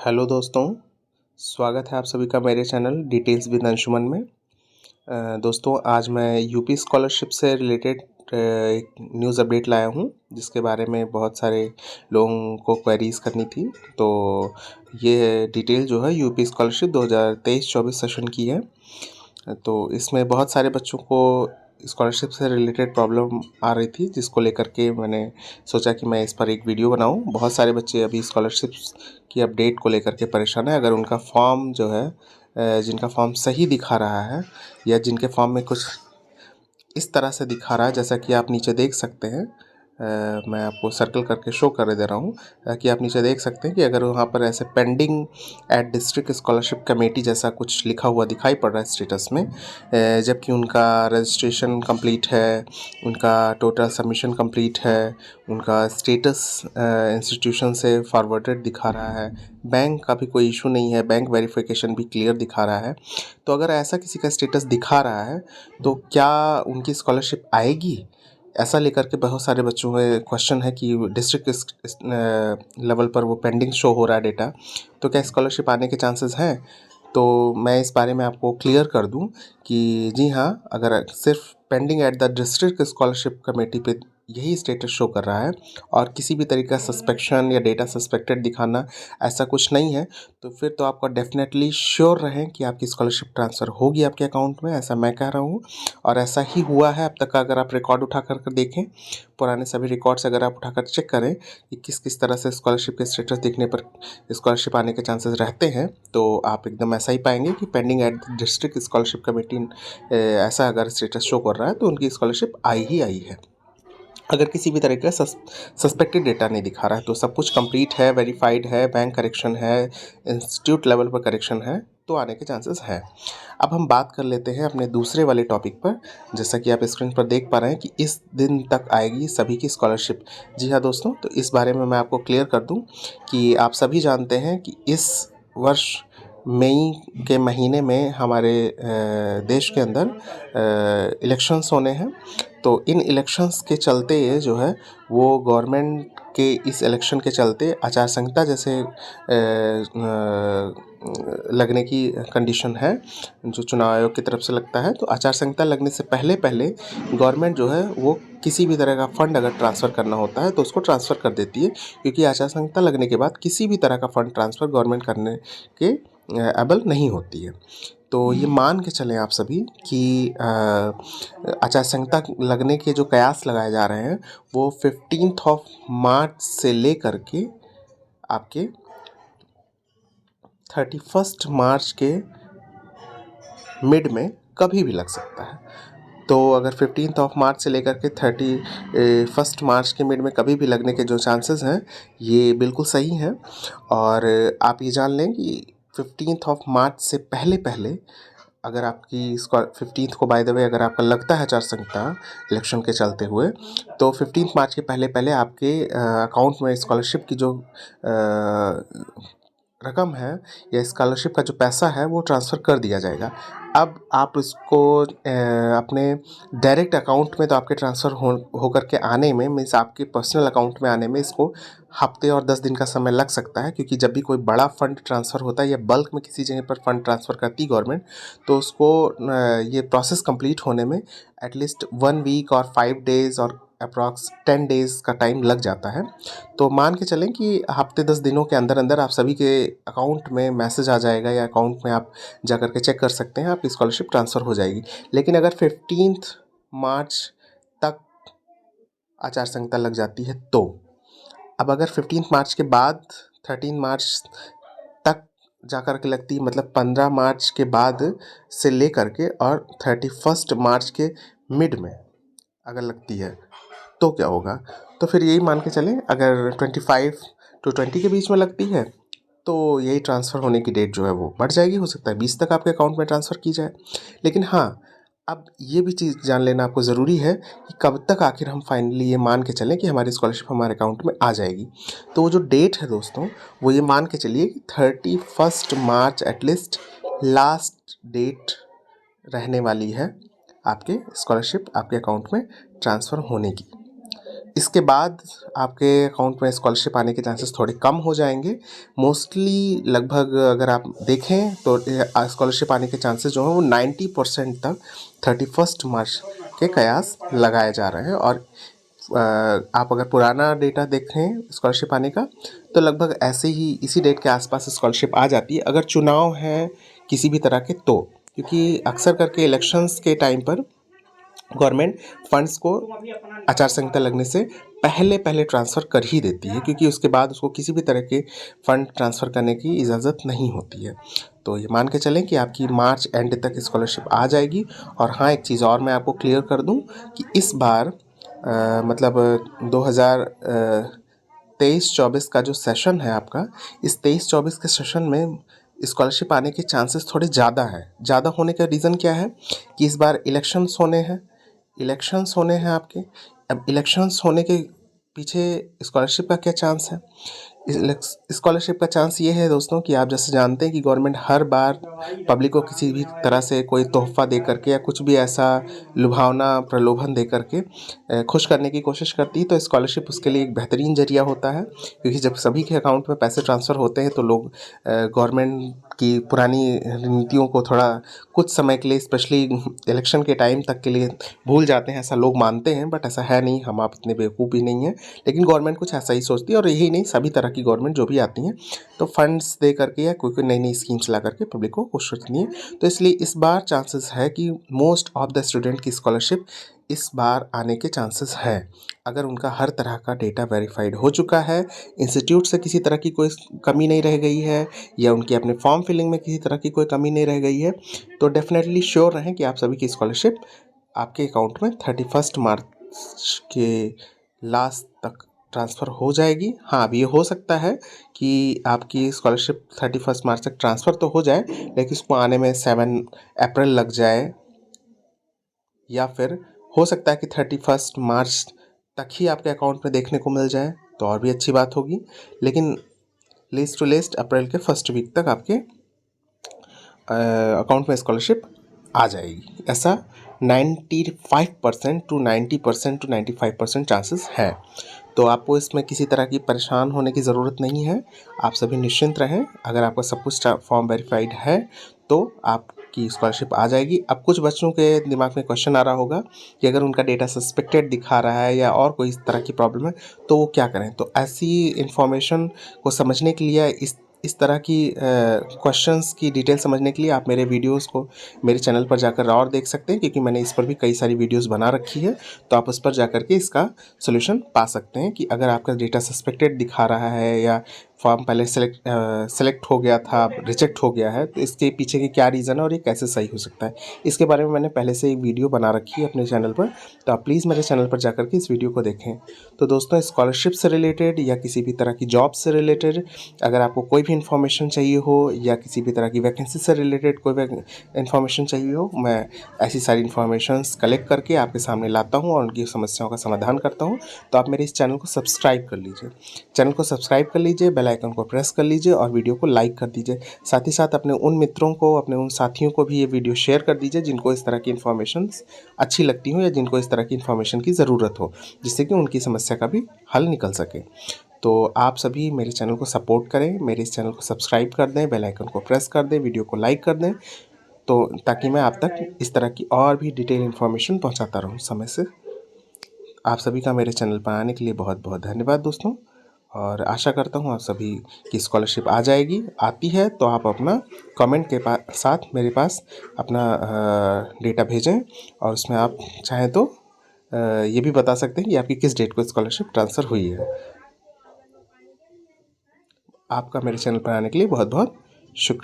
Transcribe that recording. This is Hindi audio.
हेलो दोस्तों, स्वागत है आप सभी का मेरे चैनल डिटेल्स विद अंशुमन में। दोस्तों आज मैं यूपी स्कॉलरशिप से रिलेटेड एक न्यूज़ अपडेट लाया हूँ जिसके बारे में बहुत सारे लोगों को क्वेरीज करनी थी। तो ये डिटेल जो है यूपी स्कॉलरशिप 2023-24 सेशन की है। तो इसमें बहुत सारे बच्चों को स्कॉलरशिप से रिलेटेड प्रॉब्लम आ रही थी, जिसको लेकर के मैंने सोचा कि मैं इस पर एक वीडियो बनाऊं। बहुत सारे बच्चे अभी स्कॉलरशिप की अपडेट को लेकर के परेशान है। अगर उनका फॉर्म जो है जिनका फॉर्म सही दिखा रहा है या जिनके फॉर्म में कुछ इस तरह से दिखा रहा है, जैसा कि आप नीचे देख सकते हैं, मैं आपको सर्कल करके शो कर दे रहा हूँ कि आप नीचे देख सकते हैं कि अगर वहाँ पर ऐसे pending at district scholarship committee जैसा कुछ लिखा हुआ दिखाई पड़ रहा है स्टेटस में, जबकि उनका रजिस्ट्रेशन कंप्लीट है, उनका टोटल सबमिशन कंप्लीट है, उनका स्टेटस इंस्टीट्यूशन से फॉरवर्डेड दिखा रहा है, बैंक का भी कोई इशू नहीं है, बैंक वेरिफिकेशन भी क्लियर दिखा रहा है। तो अगर ऐसा किसी का स्टेटस दिखा रहा है तो क्या उनकी स्कॉलरशिप आएगी? ऐसा लेकर के बहुत सारे बच्चों में क्वेश्चन है कि डिस्ट्रिक्ट लेवल पर वो पेंडिंग शो हो रहा है डेटा, तो क्या स्कॉलरशिप आने के चांसेस हैं? तो मैं इस बारे में आपको क्लियर कर दूं कि जी हाँ, अगर सिर्फ pending at the district scholarship committee पे यही स्टेटस शो कर रहा है और किसी भी तरीके का सस्पेक्शन या डेटा सस्पेक्टेड दिखाना ऐसा कुछ नहीं है, तो फिर तो आपको डेफिनेटली श्योर रहें कि आपकी स्कॉलरशिप ट्रांसफ़र होगी आपके अकाउंट में। ऐसा मैं कह रहा हूँ और ऐसा ही हुआ है अब तक का। अगर आप रिकॉर्ड उठा कर देखें, पुराने सभी रिकॉर्ड्स अगर आप उठाकर चेक करें कि किस किस तरह से स्कॉलरशिप के स्टेटस देखने पर स्कॉलरशिप आने के चांसेस रहते हैं, तो आप एकदम ऐसा ही पाएंगे कि pending at district scholarship committee ऐसा अगर स्टेटस शो कर रहा है तो उनकी स्कॉलरशिप आई ही आई है। अगर किसी भी तरह का सस्पेक्टेड डेटा नहीं दिखा रहा है तो सब कुछ कंप्लीट है, वेरीफाइड है, बैंक करेक्शन है, इंस्टीट्यूट लेवल पर करेक्शन है, तो आने के चांसेस हैं। अब हम बात कर लेते हैं अपने दूसरे वाले टॉपिक पर। जैसा कि आप स्क्रीन पर देख पा रहे हैं कि इस दिन तक आएगी सभी की स्कॉलरशिप। जी हाँ दोस्तों, तो इस बारे में मैं आपको क्लियर कर दूं कि आप सभी जानते हैं कि इस वर्ष मई के महीने में हमारे देश के अंदर इलेक्शंस होने हैं। तो इन इलेक्शंस के चलते ये जो है वो गवर्नमेंट के इस इलेक्शन के चलते आचार संहिता जैसे लगने की कंडीशन है, जो चुनाव आयोग की तरफ से लगता है। तो आचार संहिता लगने से पहले पहले गवर्नमेंट जो है वो किसी भी तरह का फंड अगर ट्रांसफ़र करना होता है तो उसको ट्रांसफ़र कर देती है, क्योंकि आचार संहिता लगने के बाद किसी भी तरह का फंड ट्रांसफ़र गवर्नमेंट करने के एबल नहीं होती है। तो ये मान के चलें आप सभी कि आचार संहिता लगने के जो कयास लगाए जा रहे हैं वो 15 मार्च से लेकर के आपके 31 मार्च के मिड में कभी भी लग सकता है। तो अगर 15 मार्च से लेकर के 31 मार्च के मिड में कभी भी लगने के जो चांसेस हैं ये बिल्कुल सही हैं। और आप ये जान लें कि 15 मार्च से पहले पहले अगर आपकी 15 को बाय द वे अगर आपका लगता है आचार संहिता इलेक्शन के चलते हुए, तो 15 मार्च के पहले पहले आपके अकाउंट में स्कॉलरशिप की जो रकम है या स्कॉलरशिप का जो पैसा है वो ट्रांसफ़र कर दिया जाएगा। अब आप इसको अपने डायरेक्ट अकाउंट में तो आपके ट्रांसफ़र हो कर के आने में, मीन्स आपके पर्सनल अकाउंट में आने में इसको हफ्ते और 10 दिन का समय लग सकता है, क्योंकि जब भी कोई बड़ा फंड ट्रांसफ़र होता है या बल्क में किसी जगह पर फंड ट्रांसफ़र करती है गवर्नमेंट, तो उसको ये प्रोसेस कंप्लीट होने में एटलीस्ट 1 वीक और 5 डेज़ और अप्रॉक्स 10 डेज़ का टाइम लग जाता है। तो मान के चलें कि हफ्ते 10 दिनों के अंदर अंदर आप सभी के अकाउंट में मैसेज आ जाएगा या अकाउंट में आप जा कर के चेक कर सकते हैं, आपकी स्कॉलरशिप ट्रांसफ़र हो जाएगी। लेकिन अगर 15 मार्च तक आचार संहिता लग जाती है तो अब अगर 15 मार्च के बाद 13 मार्च तक जा कर के लगती है, मतलब 15 मार्च के बाद से ले कर के और 31 मार्च के मिड में अगर लगती है तो क्या होगा? तो फिर यही मान के चलें अगर 25 टू 20 के बीच में लगती है तो यही ट्रांसफ़र होने की डेट जो है वो बढ़ जाएगी, हो सकता है 20 तक आपके अकाउंट में ट्रांसफ़र की जाए। लेकिन हाँ, अब ये भी चीज़ जान लेना आपको ज़रूरी है कि कब तक आखिर हम फाइनली ये मान के चलें कि हमारी स्कॉलरशिप हमारे अकाउंट में आ जाएगी। तो वो जो डेट है दोस्तों, वो ये मान के चलिए कि 31 मार्च एटलीस्ट लास्ट डेट रहने वाली है आपके स्कॉलरशिप आपके अकाउंट में ट्रांसफ़र होने की। इसके बाद आपके अकाउंट में स्कॉलरशिप आने के चांसेस थोड़े कम हो जाएंगे। मोस्टली लगभग अगर आप देखें तो स्कॉलरशिप आने के चांसेस जो हैं वो 90% तक 31 मार्च के कयास लगाए जा रहे हैं। और आप अगर पुराना डेटा देखें स्कॉलरशिप आने का तो लगभग ऐसे ही इसी डेट के आसपास स्कॉलरशिप आ जाती है अगर चुनाव है किसी भी तरह के तो, क्योंकि अक्सर करके इलेक्शंस के टाइम पर गवर्नमेंट फंड्स को आचार संहिता लगने से पहले पहले ट्रांसफ़र कर ही देती है, क्योंकि उसके बाद उसको किसी भी तरह के फ़ंड ट्रांसफ़र करने की इजाज़त नहीं होती है। तो ये मान के चलें कि आपकी मार्च एंड तक स्कॉलरशिप आ जाएगी। और हाँ, एक चीज़ और मैं आपको क्लियर कर दूं कि इस बार मतलब 2023-24 का जो सेशन है आपका, इस 23-24 के सेशन में स्कॉलरशिप आने के चांसेस थोड़े ज़्यादा हैं। ज़्यादा होने का रीज़न क्या है कि इस बार इलेक्शंस होने हैं आपके। अब इलेक्शंस होने के पीछे स्कॉलरशिप का क्या चांस है? स्कॉलरशिप का चांस ये है दोस्तों कि आप जैसे जानते हैं कि गवर्नमेंट हर बार पब्लिक को किसी भी तरह से कोई तोहफ़ा दे करके या कुछ भी ऐसा लुभावना प्रलोभन दे करके खुश करने की कोशिश करती है। तो स्कॉलरशिप उसके लिए एक बेहतरीन ज़रिया होता है, क्योंकि जब सभी के अकाउंट में पैसे ट्रांसफ़र होते हैं तो लोग गवर्नमेंट की पुरानी नीतियों को थोड़ा कुछ समय के लिए, स्पेशली इलेक्शन के टाइम तक के लिए भूल जाते हैं, ऐसा लोग मानते हैं। बट ऐसा है नहीं, हम आप इतने बेवकूफ़ भी नहीं हैं। लेकिन गवर्नमेंट कुछ ऐसा ही सोचती है, और यही नहीं, सभी तरह की गवर्नमेंट जो भी आती हैं तो फंड्स दे करके या कोई कोई नई नई स्कीम्स ला करके पब्लिक को खुश रखती हैं। तो इसलिए इस बार चांसेस है कि मोस्ट ऑफ द स्टूडेंट की स्कॉलरशिप इस बार आने के चांसेस है, अगर उनका हर तरह का डेटा वेरीफाइड हो चुका है, इंस्टीट्यूट से किसी तरह की कोई कमी नहीं रह गई है, या उनके अपने फॉर्म फिलिंग में किसी तरह की कोई कमी नहीं रह गई है, तो डेफिनेटली श्योर रहें कि आप सभी की स्कॉलरशिप आपके अकाउंट में 31 मार्च के लास्ट तक ट्रांसफ़र हो जाएगी। हाँ, अब ये हो सकता है कि आपकी स्कॉलरशिप 31 मार्च तक ट्रांसफ़र तो हो जाए, लेकिन उसको आने में 7 अप्रैल लग जाए, या फिर हो सकता है कि 31 मार्च तक ही आपके अकाउंट में देखने को मिल जाए, तो और भी अच्छी बात होगी। लेकिन लीस्ट टू लीस्ट अप्रैल के फर्स्ट वीक तक आपके अकाउंट में स्कॉलरशिप आ जाएगी, ऐसा 95% टू 90% टू 95% चांसेस है। तो आपको इसमें किसी तरह की परेशान होने की ज़रूरत नहीं है, आप सभी निश्चिंत रहें। अगर आपका सब कुछ फॉर्म वेरीफाइड है तो आपकी स्कॉलरशिप आ जाएगी। अब कुछ बच्चों के दिमाग में क्वेश्चन आ रहा होगा कि अगर उनका डेटा सस्पेक्टेड दिखा रहा है या और कोई इस तरह की प्रॉब्लम है तो वो क्या करें। तो ऐसी इन्फॉर्मेशन को समझने के लिए, इस तरह की क्वेश्चंस की डिटेल समझने के लिए आप मेरे वीडियोस को मेरे चैनल पर जाकर और देख सकते हैं, क्योंकि मैंने इस पर भी कई सारी वीडियोस बना रखी है। तो आप उस पर जाकर के इसका सॉल्यूशन पा सकते हैं कि अगर आपका डेटा सस्पेक्टेड दिखा रहा है या फॉर्म पहले सेलेक्ट हो गया था, रिजेक्ट हो गया है, तो इसके पीछे के क्या रीज़न है और ये कैसे सही हो सकता है, इसके बारे में मैंने पहले से एक वीडियो बना रखी है अपने चैनल पर। तो आप प्लीज़ मेरे चैनल पर जाकर के इस वीडियो को देखें। तो दोस्तों, स्कॉलरशिप से रिलेटेड या किसी भी तरह की जॉब से रिलेटेड अगर आपको कोई भी इन्फॉर्मेशन चाहिए हो, या किसी भी तरह की वैकेंसी से रिलेटेड कोई भी इन्फॉर्मेशन चाहिए हो, मैं ऐसी सारी इन्फॉर्मेशंस कलेक्ट करके आपके सामने लाता हूँ और उनकी समस्याओं का समाधान करता हूँ। तो आप मेरे इस चैनल को सब्सक्राइब कर लीजिए, बेल आइकन को प्रेस कर लीजिए और वीडियो को लाइक कर दीजिए। साथ ही साथ अपने उन मित्रों को, अपने उन साथियों को भी ये वीडियो शेयर कर दीजिए जिनको इस तरह की इन्फॉर्मेशन अच्छी लगती हो या जिनको इस तरह की इन्फॉर्मेशन की ज़रूरत हो, जिससे कि उनकी समस्या का भी हल निकल सके। तो आप सभी मेरे चैनल को सपोर्ट करें, मेरे इस चैनल को सब्सक्राइब कर दें, बेल आइकन को प्रेस कर दें, वीडियो को लाइक कर दें, तो ताकि मैं आप तक इस तरह की और भी डिटेल इन्फॉर्मेशन पहुंचाता रहूं समय से। आप सभी का मेरे चैनल पर आने के लिए बहुत बहुत धन्यवाद दोस्तों, और आशा करता हूँ आप सभी की स्कॉलरशिप आ जाएगी। आती है तो आप अपना कमेंट के साथ मेरे पास अपना डेटा भेजें, और उसमें आप चाहें तो ये भी बता सकते हैं कि आपकी किस डेट को स्कॉलरशिप ट्रांसफ़र हुई है। आपका मेरे चैनल पर आने के लिए बहुत बहुत शुक्रिया।